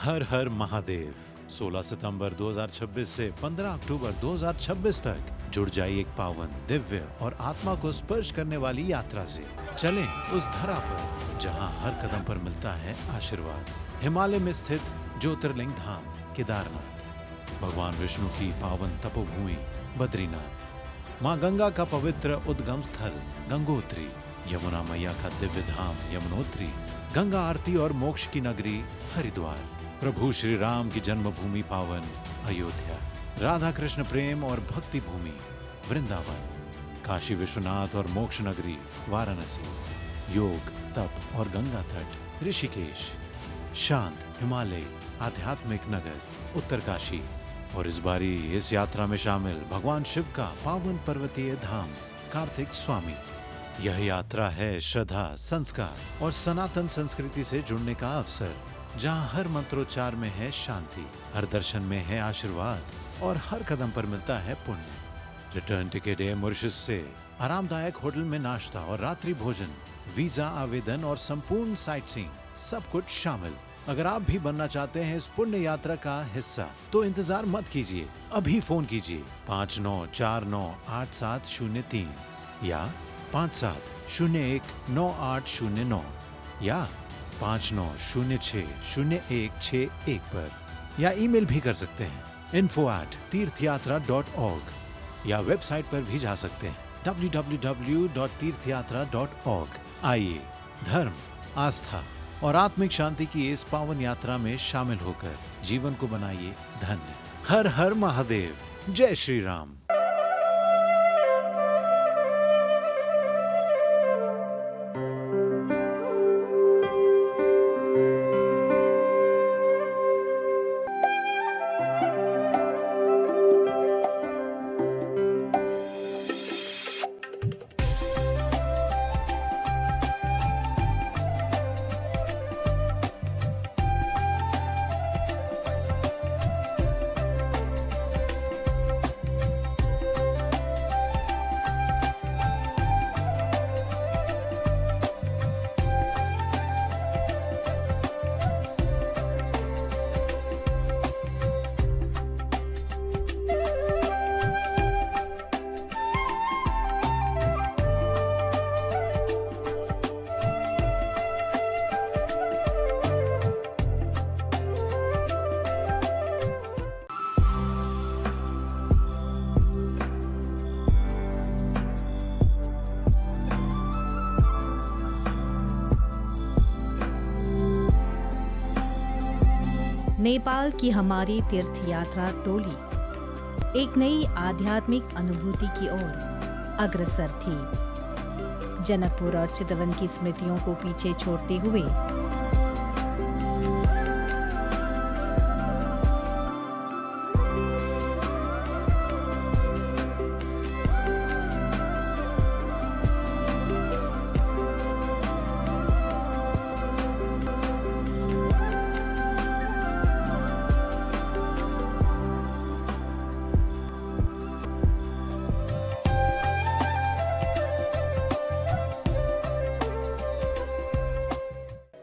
हर हर महादेव। 16 सितंबर 2026 से 15 अक्टूबर 2026 तक जुड़ जाइए एक पावन, दिव्य और आत्मा को स्पर्श करने वाली यात्रा से। चलें उस धरा पर जहां हर कदम पर मिलता है आशीर्वाद। हिमालय में स्थित ज्योतिर्लिंग धाम केदारनाथ, भगवान विष्णु की पावन तपोभूमि बद्रीनाथ, माँ गंगा का पवित्र उद्गम स्थल गंगोत्री, यमुना मैया का दिव्य धाम यमुनोत्री, गंगा आरती और मोक्ष की नगरी हरिद्वार, प्रभु श्री राम की जन्मभूमि पावन अयोध्या, राधा कृष्ण प्रेम और भक्ति भूमि वृंदावन, काशी विश्वनाथ और मोक्ष नगरी वाराणसी, योग तप और गंगा तट ऋषिकेश, शांत हिमालय आध्यात्मिक नगर उत्तरकाशी, और इस बारी इस यात्रा में शामिल भगवान शिव का पावन पर्वतीय धाम कार्तिक स्वामी। यह यात्रा है श्रद्धा, संस्कार और सनातन संस्कृति से जुड़ने का अवसर, जहां हर मंत्रोच्चार में है शांति, हर दर्शन में है आशीर्वाद और हर कदम पर मिलता है पुण्य। रिटर्न टिकट है मॉरिशस से, आरामदायक होटल में नाश्ता और रात्रि भोजन, वीजा आवेदन और संपूर्ण साइट सीइंग, सब कुछ शामिल। अगर आप भी बनना चाहते हैं इस पुण्य यात्रा का हिस्सा, तो इंतजार मत कीजिए, अभी फोन कीजिए 59498703 या 57019809 या 59060161 पर, या ईमेल भी कर सकते हैं info@tirthyatra.org, या वेबसाइट पर भी जा सकते हैं www.tirthyatra.org। आइए धर्म, आस्था और आत्मिक शांति की इस पावन यात्रा में शामिल होकर जीवन को बनाइए धन्य। हर हर महादेव, जय श्री राम। नेपाल की हमारी तीर्थ यात्रा टोली एक नई आध्यात्मिक अनुभूति की ओर अग्रसर थी। जनकपुर और चितवन की स्मृतियों को पीछे छोड़ते हुए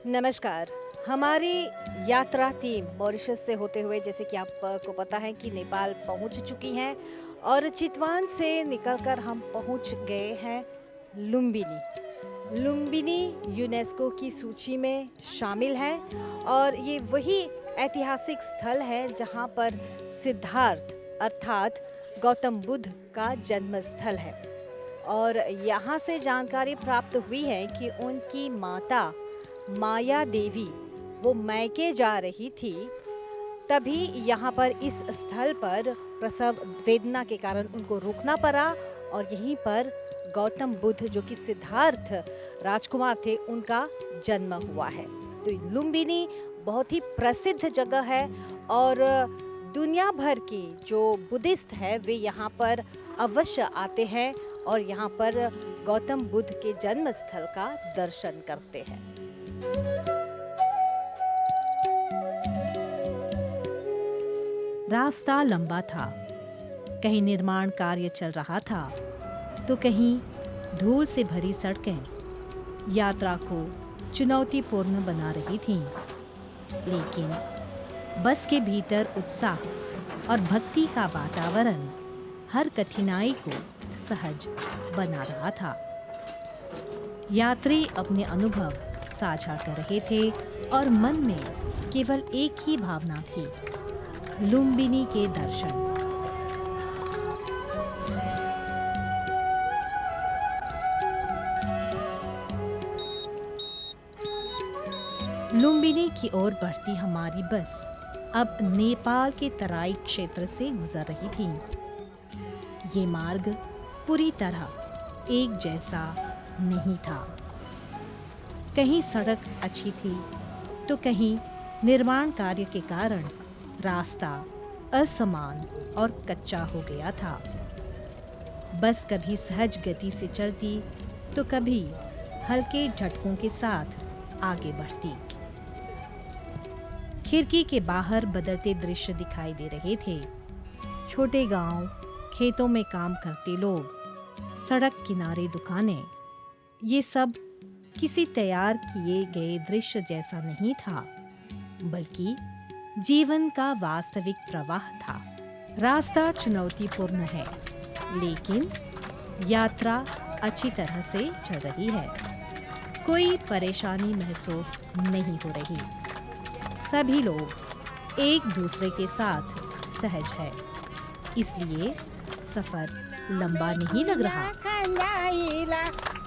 नमस्कार। हमारी यात्रा टीम मॉरिशस से होते हुए, जैसे कि आपको पता है कि नेपाल पहुंच चुकी हैं, और चितवन से निकलकर हम पहुंच गए हैं लुम्बिनी। लुम्बिनी यूनेस्को की सूची में शामिल है और ये वही ऐतिहासिक स्थल है जहां पर सिद्धार्थ अर्थात गौतम बुद्ध का जन्म स्थल है। और यहाँ से जानकारी प्राप्त हुई है कि उनकी माता माया देवी वो मैके जा रही थी, तभी यहाँ पर इस स्थल पर प्रसव वेदना के कारण उनको रुकना पड़ा और यहीं पर गौतम बुद्ध जो कि सिद्धार्थ राजकुमार थे उनका जन्म हुआ है। तो लुम्बिनी बहुत ही प्रसिद्ध जगह है और दुनिया भर की जो बुद्धिस्ट है वे यहाँ पर अवश्य आते हैं और यहाँ पर गौतम बुद्ध के जन्म स्थल का दर्शन करते हैं। रास्ता लंबा था, कहीं निर्माण कार्य चल रहा था तो कहीं धूल से भरी सड़कें यात्रा को चुनौतीपूर्ण बना रही थीं। लेकिन बस के भीतर उत्साह और भक्ति का वातावरण हर कठिनाई को सहज बना रहा था। यात्री अपने अनुभव साझा कर रहे थे और मन में केवल एक ही भावना थी, लुम्बिनी के दर्शन। लुम्बिनी की ओर बढ़ती हमारी बस अब नेपाल के तराई क्षेत्र से गुजर रही थी। ये मार्ग पूरी तरह एक जैसा नहीं था। कहीं सड़क अच्छी थी तो कहीं निर्माण कार्य के कारण रास्ता असमान और कच्चा हो गया था। बस कभी सहज गति से चलती तो कभी हल्के झटकों के साथ आगे बढ़ती। खिड़की के बाहर बदलते दृश्य दिखाई दे रहे थे। छोटे गांव, खेतों में काम करते लोग, सड़क किनारे दुकानें, ये सब किसी तैयार किए गए दृश्य जैसा नहीं था, बल्कि जीवन का वास्तविक प्रवाह था। रास्ता चुनौतीपूर्ण है, लेकिन यात्रा अच्छी तरह से चल रही है। कोई परेशानी महसूस नहीं हो रही। सभी लोग एक दूसरे के साथ सहज है, इसलिए सफर लंबा नहीं लग रहा।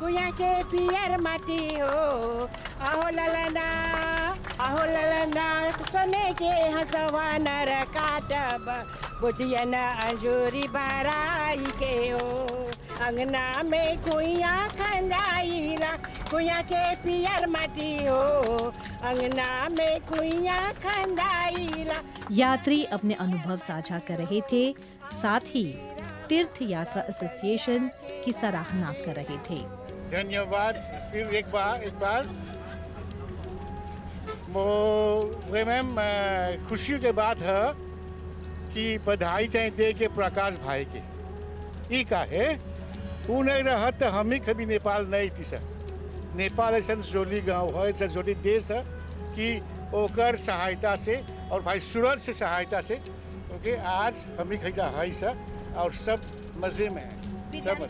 कुया के पियर माटी हो, आहो ललना तने के हसवा नर काटब, बुधिया न अंजूरी बराई के हो। अंगना में कुया खंदाईला, कुया के पियर माटी हो, अंगना में कुया खंदाईला। यात्री अपने अनुभव साझा कर रहे थे, साथ ही तीर्थ यात्रा एसोसिएशन की सराहना कर रहे थे। धन्यवाद। फिर एक बार मैम खुशी के बात है कि बधाई चाहिए दे के प्रकाश भाई के। ई का है वो नहीं रहा तो हम ही कभी नेपाल नहीं थी सर। नेपाल ऐसा जोली गांव है, ऐसा जोली देश है कि ओकर सहायता से और भाई सूरज से सहायता से ओके आज हम ही खैजा है सर और सब मजे में है। सब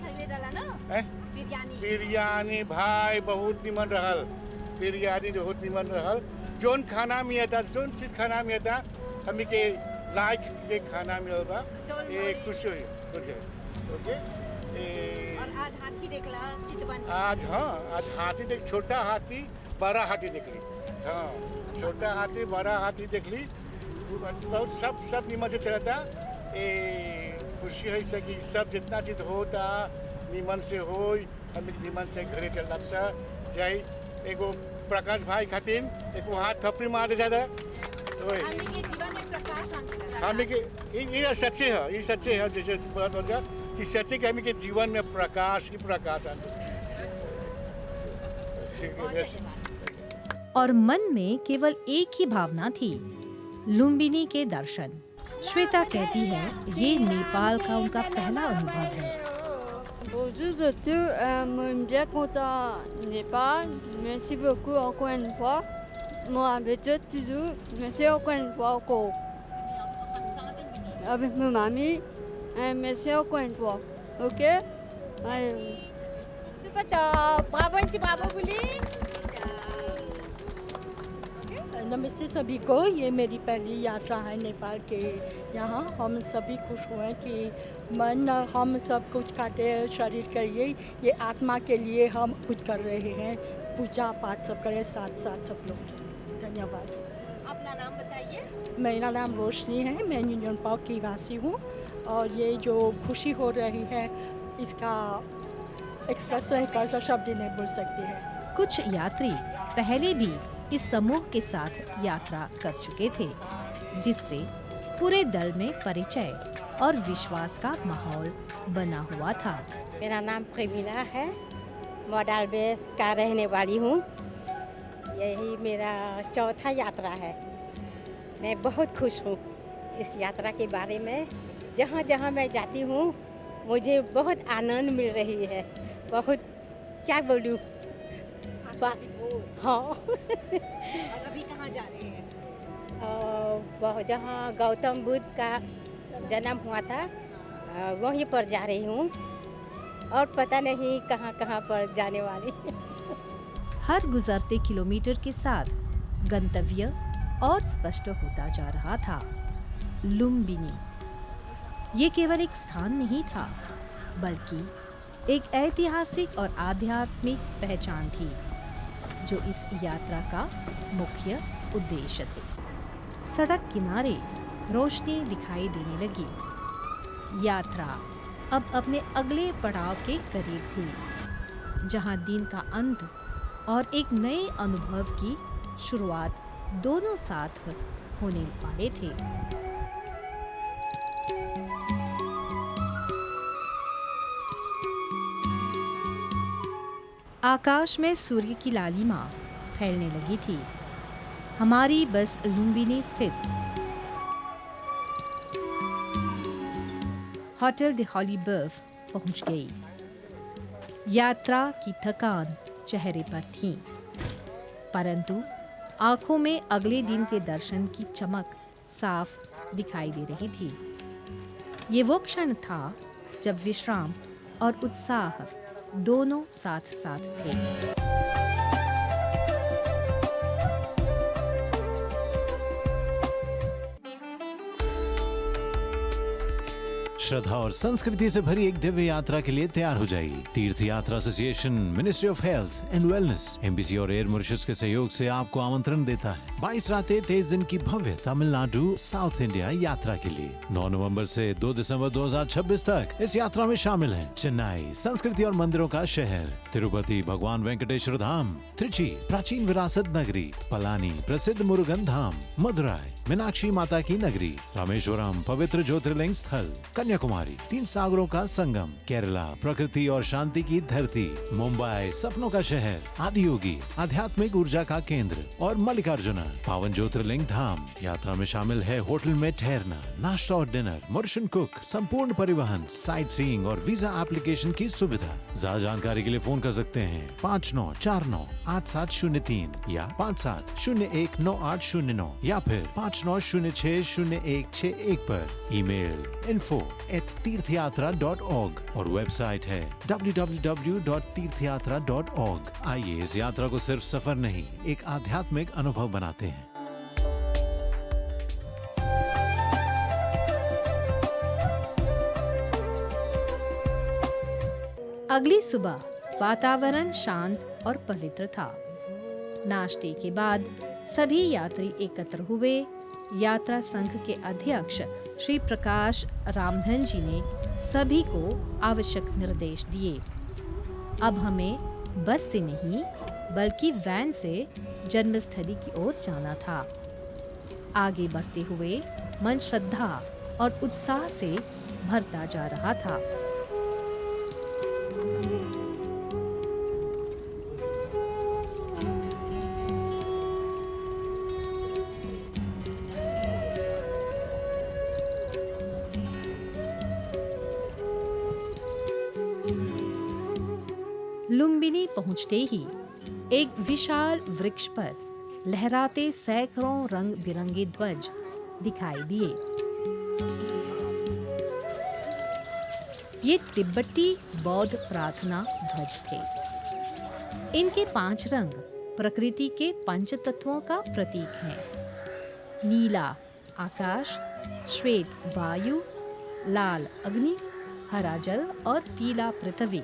बिरयानी भाई बहुत निमन रहल, बिरयानी बहुत निमन रहल। जोन खाना मिलता, जोन चीज खाना मिलता हमी के लाइक के खाना मिलल बा, ये खुशी हुई ओके। और आज हाथी देखला चितवन। आज हाथी देख, छोटा हाथी बड़ा हाथी देख ली। हाँ, छोटा हाथी बड़ा हाथी देख ली। बहुत सब निमन से चलता। खुशी है से कि सब जितना चीज होता निमन से हो, हम निमन से घरे चल जाए। एगो प्रकाश भाई खातिर एक हाथ थपड़ी मार दे जाता हमें के ये सच्चे है, ये सच्चे है जैसे कि सच्चे कि हमें के जीवन में प्रकाश ही प्रकाश और मन में केवल एक ही भावना थी, लुम्बिनी के दर्शन। श्वेता कहती है ये नेपाल का उनका पहला अनुभव है। Bonjour à tous, moi j'aime bien quand à Népal. Merci beaucoup encore une fois. Moi habitude toujours. Merci encore une fois encore. Avec ma mamie. Merci encore une fois. Ok? Allez. Super top. Bravo Anchi, bravo Buli. नमस्ते सभी को। ये मेरी पहली यात्रा है नेपाल के यहाँ। हम सभी खुश हुए कि मन हम सब कुछ खाते हैं शरीर के लिए, ये आत्मा के लिए हम कुछ कर रहे हैं। पूजा पाठ सब करें साथ साथ सब लोग। धन्यवाद। अपना नाम बताइए। मेरा नाम रोशनी है, मैं यूनियन पार्क की वासी हूँ और ये जो खुशी हो रही है इसका एक्सप्रेस कर शब्द नहीं बोल सकते हैं। कुछ यात्री पहले भी इस समूह के साथ यात्रा कर चुके थे, जिससे पूरे दल में परिचय और विश्वास का माहौल बना हुआ था। मेरा नाम प्रेमिला है, मॉडल बेस का रहने वाली हूँ। यही मेरा चौथा यात्रा है। मैं बहुत खुश हूँ इस यात्रा के बारे में। जहाँ जहाँ मैं जाती हूँ मुझे बहुत आनंद मिल रही है। बहुत क्या बोलूँ। हाँ। और अभी कहाँ जा रहे हैं? वह जहाँ गौतम बुद्ध का जन्म हुआ था वहीं पर जा रही हूँ और पता नहीं कहाँ कहाँ पर जाने वाली। हर गुजरते किलोमीटर के साथ गंतव्य और स्पष्ट होता जा रहा था। लुम्बिनी ये केवल एक स्थान नहीं था, बल्कि एक ऐतिहासिक और आध्यात्मिक पहचान थी, जो इस यात्रा का मुख्य उद्देश्य थे। सड़क किनारे रोशनी दिखाई देने लगी। यात्रा अब अपने अगले पड़ाव के करीब थी, जहां दिन का अंत और एक नए अनुभव की शुरुआत दोनों साथ होने वाले थे। आकाश में सूर्य की लालिमा फैलने लगी थी। हमारी बस लुम्बिनी स्थित होटल द हॉली बर्फ पहुंच गई। यात्रा की थकान चेहरे पर थी, परंतु आंखों में अगले दिन के दर्शन की चमक साफ दिखाई दे रही थी। ये वो क्षण था जब विश्राम और उत्साह दोनों साथ साथ थे। श्रद्धा और संस्कृति से भरी एक दिव्य यात्रा के लिए तैयार हो जाइए। तीर्थ यात्रा association, ministry of health and wellness, MBC और एयर मॉरिशस के सहयोग से आपको आमंत्रण देता है 22 रातें 23 दिन की भव्य तमिलनाडु साउथ इंडिया यात्रा के लिए। 9 नवंबर से 2 दिसंबर 2026 तक इस यात्रा में शामिल हैं चेन्नई, संस्कृति और मंदिरों का शहर, तिरुपति, भगवान वेंकटेश्वर धाम, त्रिची, प्राचीन विरासत नगरी, पलानी, प्रसिद्ध मुरुगन धाम, मदुराई, मीनाक्षी माता की नगरी, रामेश्वरम, पवित्र ज्योतिर्लिंग स्थल, कन्याकुमारी, 3 सागरों का संगम, केरला, प्रकृति और शांति की धरती, मुंबई, सपनों का शहर, आदियोगी, आध्यात्मिक ऊर्जा का केंद्र और मल्लिकार्जुना, पावन ज्योतिर्लिंग धाम। यात्रा में शामिल है होटल में ठहरना, नाश्ता और डिनर, मॉरिशन कुक, संपूर्ण परिवहन, साइट सीइंग और वीजा एप्लीकेशन की सुविधा। ज्यादा जानकारी के लिए फोन कर सकते हैं 59498703 या 57019809 या फिर 59060161 पर। ईमेल info@tirthayatra.org और वेबसाइट है www.tirthayatra.org। आइए इस यात्रा को सिर्फ सफर नहीं, एक आध्यात्मिक अनुभव बनाते हैं। अगली सुबह वातावरण शांत और पवित्र था। नाश्ते के बाद सभी यात्री एकत्र हुए। यात्रा संघ के अध्यक्ष श्री प्रकाश रामधन जी ने सभी को आवश्यक निर्देश दिए। अब हमें बस से नहीं बल्कि वैन से जन्मस्थली की ओर जाना था। आगे बढ़ते हुए मन श्रद्धा और उत्साह से भरता जा रहा था। लुम्बिनी पहुंचते ही एक विशाल वृक्ष पर लहराते सैकड़ों रंग बिरंगे ध्वज दिखाई दिए। ये तिब्बती बौद्ध प्रार्थना ध्वज थे। इनके 5 रंग प्रकृति के 5 तत्वों का प्रतीक हैं। नीला आकाश, श्वेत वायु, लाल अग्नि, हरा जल और पीला पृथ्वी।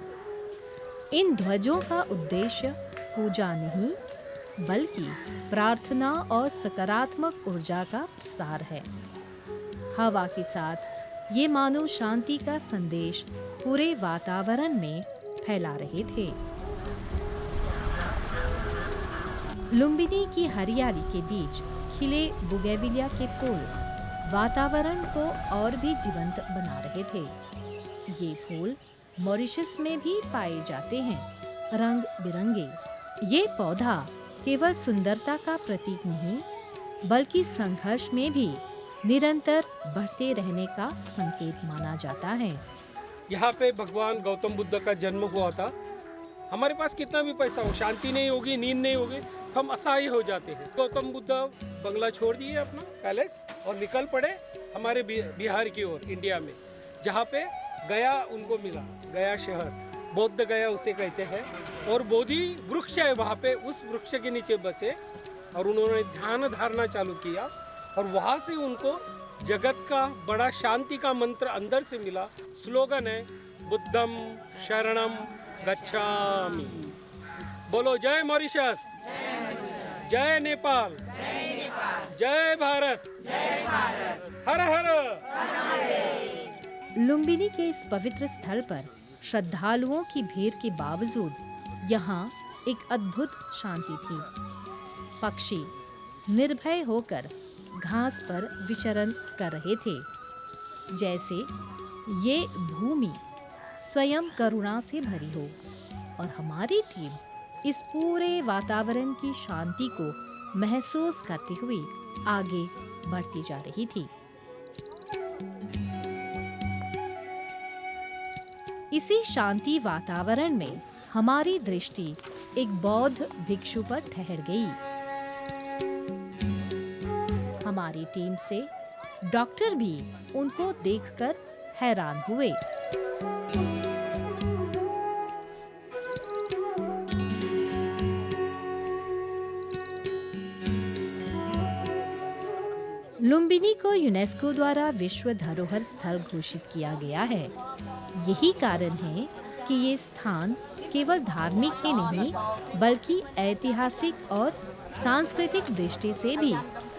इन ध्वजों का उद्देश्य पूजा नहीं बल्कि प्रार्थना और सकारात्मक ऊर्जा का प्रसार है। हवा के साथ ये मानव शांति का संदेश पूरे वातावरण में फैला रहे थे। लुम्बिनी की हरियाली के बीच खिले बुगेविलिया के फूल वातावरण को और भी जीवंत बना रहे थे। ये फूल मॉरिशस में भी पाए जाते हैं, रंग बिरंगे। ये पौधा केवल सुंदरता का प्रतीक नहीं बल्कि संघर्ष में भी निरंतर बढ़ते रहने का संकेत माना जाता है। यहाँ पे भगवान गौतम बुद्ध का जन्म हुआ था हमारे पास कितना भी पैसा हो, शांति नहीं होगी, नींद नहीं होगी तो हम असहाय हो जाते हैं। गौतम बुद्ध बंगला छोड़ दिए अपना पैलेस और निकल पड़े हमारे बिहार की ओर, इंडिया में, जहाँ पे गया उनको मिला, गया शहर, बौद्ध गया उसे कहते हैं। और बोधि वृक्ष है वहाँ पे, उस वृक्ष के नीचे बचे और उन्होंने ध्यान धारणा चालू किया और वहाँ से उनको जगत का बड़ा शांति का मंत्र अंदर से मिला। स्लोगन है बुद्धम शरणम गच्छामि। बोलो जय मॉरिशस, जय नेपाल, जय भारत, हर हर। लुम्बिनी के इस पवित्र स्थल पर श्रद्धालुओं की भीड़ के बावजूद यहाँ एक अद्भुत शांति थी। पक्षी निर्भय होकर घास पर विचरण कर रहे थे, जैसे ये भूमि स्वयं करुणा से भरी हो। और हमारी टीम इस पूरे वातावरण की शांति को महसूस करते हुए आगे बढ़ती जा रही थी। इसी शांति वातावरण में हमारी दृष्टि एक बौद्ध भिक्षु पर ठहर गई। हमारी टीम से डॉक्टर भी उनको देखकर हैरान हुए। लुम्बिनी को यूनेस्को द्वारा विश्व धरोहर स्थल घोषित किया गया है। यही कारण है कि ये स्थान केवल धार्मिक ही नहीं बल्कि ऐतिहासिक और सांस्कृतिक दृष्टि से भी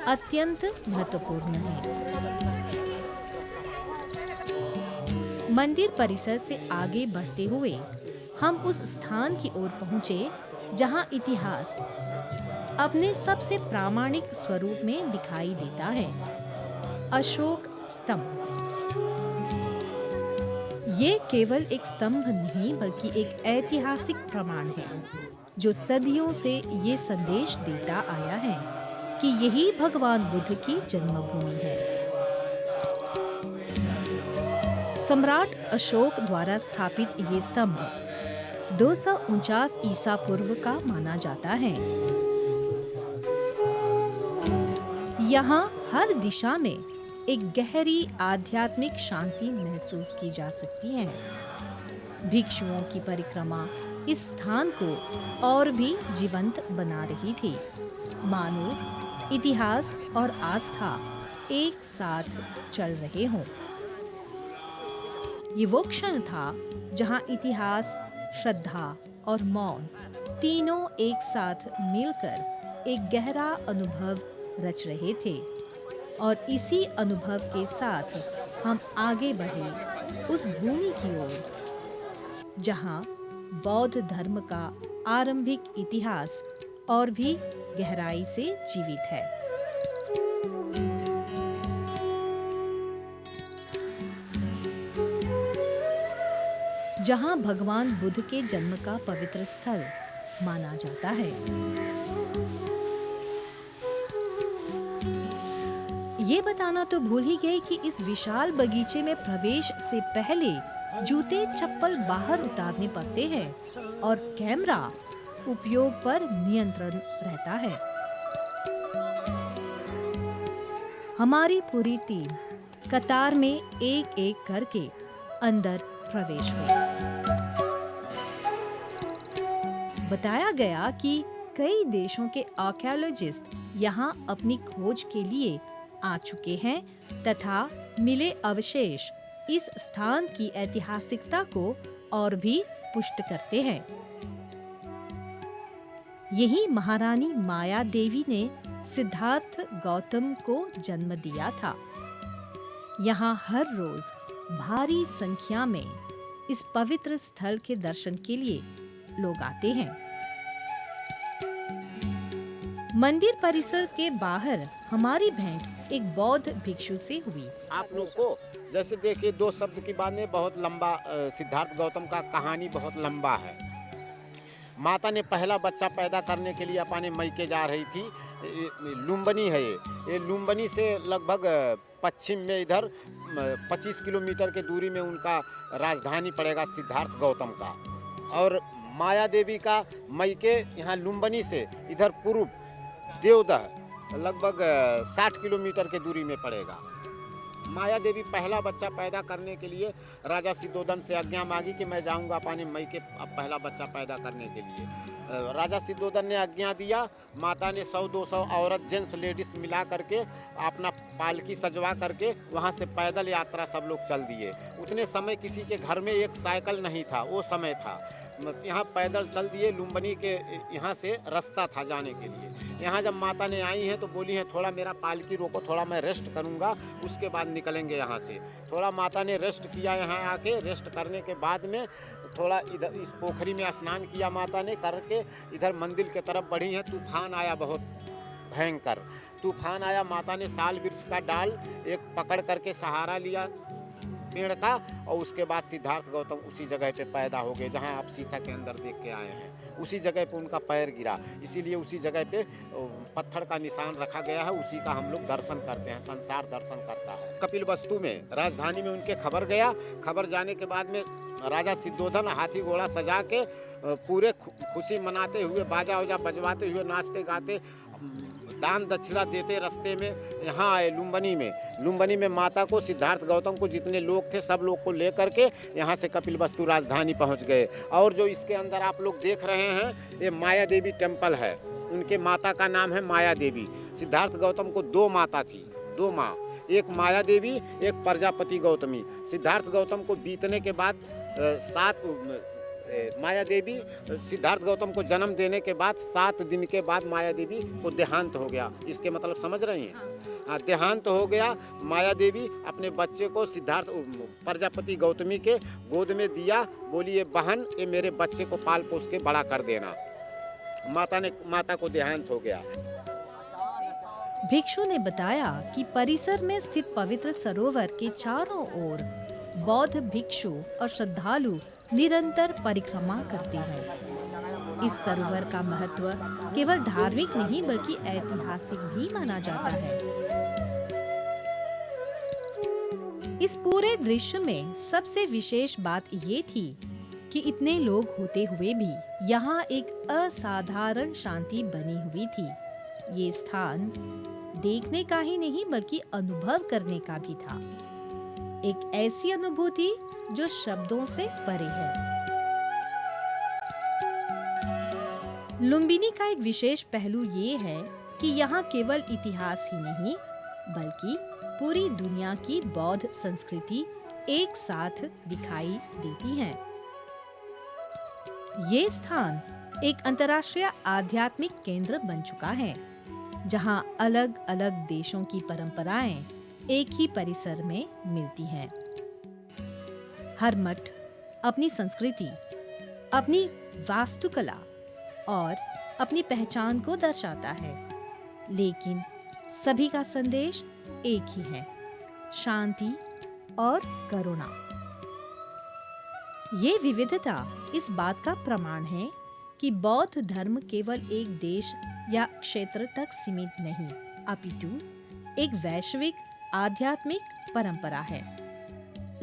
अत्यंत महत्वपूर्ण है। मंदिर परिसर से आगे बढ़ते हुए हम उस स्थान की ओर पहुंचे जहां इतिहास अपने सबसे प्रामाणिक स्वरूप में दिखाई देता है। अशोक स्तंभ। ये केवल एक स्तंभ नहीं बल्कि एक ऐतिहासिक प्रमाण है जो सदियों से ये संदेश देता आया है कि यही भगवान बुद्ध की जन्मभूमि है। सम्राट अशोक द्वारा स्थापित ये स्तंभ 249 ईसा पूर्व का माना जाता है। यहाँ हर दिशा में एक गहरी आध्यात्मिक शांति महसूस की जा सकती है। भिक्षुओं की परिक्रमा इस स्थान को और भी जीवंत बना रही थी, मानो इतिहास और आस्था एक साथ चल रहे हों। ये वो क्षण था जहां इतिहास, श्रद्धा और मौन तीनों एक साथ मिलकर एक गहरा अनुभव रच रहे थे। और इसी अनुभव के साथ हम आगे बढ़े उस भूमि की ओर जहां बौद्ध धर्म का आरंभिक इतिहास और भी गहराई से जीवित है। जहां भगवान बुद्ध के जन्म का पवित्र स्थल माना जाता है। ये बताना तो भूल ही गए कि इस विशाल बगीचे में प्रवेश से पहले जूते चप्पल बाहर उतारने पड़ते हैं और कैमरा उपयोग पर नियंत्रण रहता है। हमारी पूरी टीम कतार में एक एक करके अंदर प्रवेश हुई। बताया गया कि कई देशों के आर्कियोलॉजिस्ट यहाँ अपनी खोज के लिए आ चुके हैं तथा मिले अवशेष इस स्थान की ऐतिहासिकता को और भी पुष्ट करते हैं। यही महारानी माया देवी ने सिद्धार्थ गौतम को जन्म दिया था। यहाँ हर रोज भारी संख्या में इस पवित्र स्थल के दर्शन के लिए लोग आते हैं। मंदिर परिसर के बाहर हमारी भेंट एक बौद्ध भिक्षु से हुई। आप लोग को जैसे देखिए, दो शब्द की बात नहीं, बहुत लंबा सिद्धार्थ गौतम का कहानी बहुत लंबा है। माता ने पहला बच्चा पैदा करने के लिए अपने मैके जा रही थी। लुम्बिनी है ये लुम्बिनी से लगभग पश्चिम में इधर 25 किलोमीटर के दूरी में उनका राजधानी पड़ेगा सिद्धार्थ गौतम का। और माया देवी का मैके यहाँ लुम्बिनी से इधर पूर्व देवदह लगभग 60 किलोमीटर के दूरी में पड़ेगा। माया देवी पहला बच्चा पैदा करने के लिए राजा सिद्धोधन से आज्ञा मांगी कि मैं जाऊंगा अपने मैके अब पहला बच्चा पैदा करने के लिए। राजा सिद्धोधन ने आज्ञा दिया। माता ने 100-200 औरत जेंट्स लेडीज मिला करके अपना पालकी सजवा करके वहाँ से पैदल यात्रा सब लोग चल दिए। उतने समय किसी के घर में एक साइकिल नहीं था, वो समय था। यहाँ पैदल चल दिए। लुम्बिनी के यहाँ से रास्ता था जाने के लिए। यहाँ जब माता ने आई हैं तो बोली हैं थोड़ा मेरा पालकी रोको, थोड़ा मैं रेस्ट करूँगा, उसके बाद निकलेंगे यहाँ से। थोड़ा माता ने रेस्ट किया। यहाँ आके रेस्ट करने के बाद में थोड़ा इधर इस पोखरी में स्नान किया माता ने करके इधर मंदिर के तरफ बढ़ी हैं। तूफान आया, बहुत भयंकर तूफान आया। माता ने साल वृक्ष का डाल एक पकड़ करके सहारा लिया पेड़ का, और उसके बाद सिद्धार्थ गौतम उसी जगह पे पैदा हो गए जहां आप शीशा के अंदर देख के आए हैं। उसी जगह पे उनका पैर गिरा, इसीलिए उसी जगह पे पत्थर का निशान रखा गया है। उसी का हम लोग दर्शन करते हैं, संसार दर्शन करता है। कपिलवस्तु में राजधानी में उनके खबर गया। खबर जाने के बाद में राजा सिद्धोधन हाथी घोड़ा सजा के पूरे खुशी मनाते हुए, बाजा उजा बजवाते हुए, नाचते गाते, दान दक्षिणा देते रास्ते में यहाँ आए लुम्बिनी में माता को, सिद्धार्थ गौतम को, जितने लोग थे सब लोग को लेकर के यहाँ से कपिलवस्तु राजधानी पहुँच गए। और जो इसके अंदर आप लोग देख रहे हैं ये माया देवी टेम्पल है। उनके माता का नाम है माया देवी। सिद्धार्थ गौतम को 2 माता थी, 2 माँ, एक माया देवी, एक प्रजापति गौतमी। सिद्धार्थ गौतम को बीतने के बाद 7 माया देवी सिद्धार्थ गौतम को जन्म देने के बाद 7 दिन के बाद माया देवी को देहांत हो गया। इसके मतलब समझ रही हैं? हाँ, देहांत हो गया। माया देवी अपने बच्चे को सिद्धार्थ प्रजापति गौतमी के गोद में दिया। बोली ये बहन, ये मेरे बच्चे को पाल पोस के बड़ा कर देना। माता को देहांत हो गया। भिक्षु ने बताया कि परिसर में स्थित पवित्र सरोवर के चारों ओर बौद्ध भिक्षु और श्रद्धालु निरंतर परिक्रमा करते हैं। इस सरोवर का महत्व केवल धार्मिक नहीं बल्कि ऐतिहासिक भी माना जाता है। इस पूरे दृश्य में सबसे विशेष बात ये थी कि इतने लोग होते हुए भी यहाँ एक असाधारण शांति बनी हुई थी। ये स्थान देखने का ही नहीं बल्कि अनुभव करने का भी था। एक ऐसी अनुभूति जो शब्दों से परे है। लुम्बिनी का एक विशेष पहलू ये है कि यहाँ केवल इतिहास ही नहीं बल्कि पूरी दुनिया की बौद्ध संस्कृति एक साथ दिखाई देती है। ये स्थान एक अंतर्राष्ट्रीय आध्यात्मिक केंद्र बन चुका है, जहाँ अलग अलग देशों की परंपराएं एक ही परिसर में मिलती हैं। हर मठ अपनी संस्कृति, अपनी वास्तुकला और अपनी पहचान को दर्शाता है, लेकिन सभी का संदेश एक ही है, शांति और करुणा। ये विविधता इस बात का प्रमाण है कि बौद्ध धर्म केवल एक देश या क्षेत्र तक सीमित नहीं, अपितु एक वैश्विक आध्यात्मिक परंपरा है।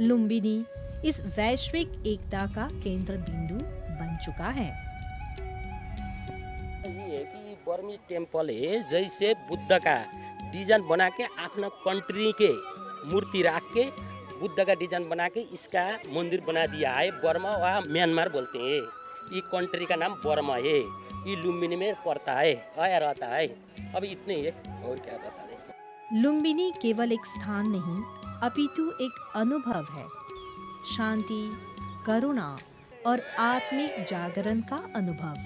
लुम्बिनी इस वैश्विक एकता का केंद्र बिंदु बन चुका है। ये है कि बर्मी टेम्पल है, जैसे बुद्ध का डिजाइन बना के अपना कंट्री के मूर्ति रख के बुद्ध का डिजाइन बना के इसका मंदिर बना दिया है। बर्मा वहाँ म्यांमार बोलते हैं। ये कंट्री का नाम बर्मा है। ये लुम्बिनी में पड़ता है, आया रहता है। अब इतने ही है, और क्या बता दें। लुम्बिनी केवल एक स्थान नहीं अपितु एक अनुभव है। शांति, करुणा और आत्मिक जागरण का अनुभव।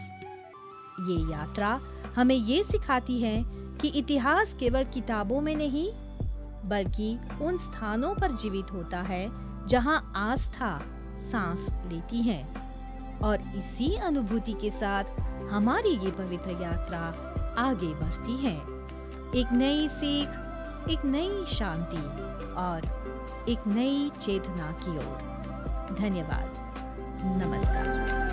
ये यात्रा हमें ये सिखाती है कि इतिहास केवल किताबों में नहीं बल्कि उन स्थानों पर जीवित होता है जहां आस्था सांस लेती है। और इसी अनुभूति के साथ हमारी ये पवित्र यात्रा आगे बढ़ती है, एक नई सीख, एक नई शांति और एक नई चेतना की ओर। धन्यवाद। नमस्कार।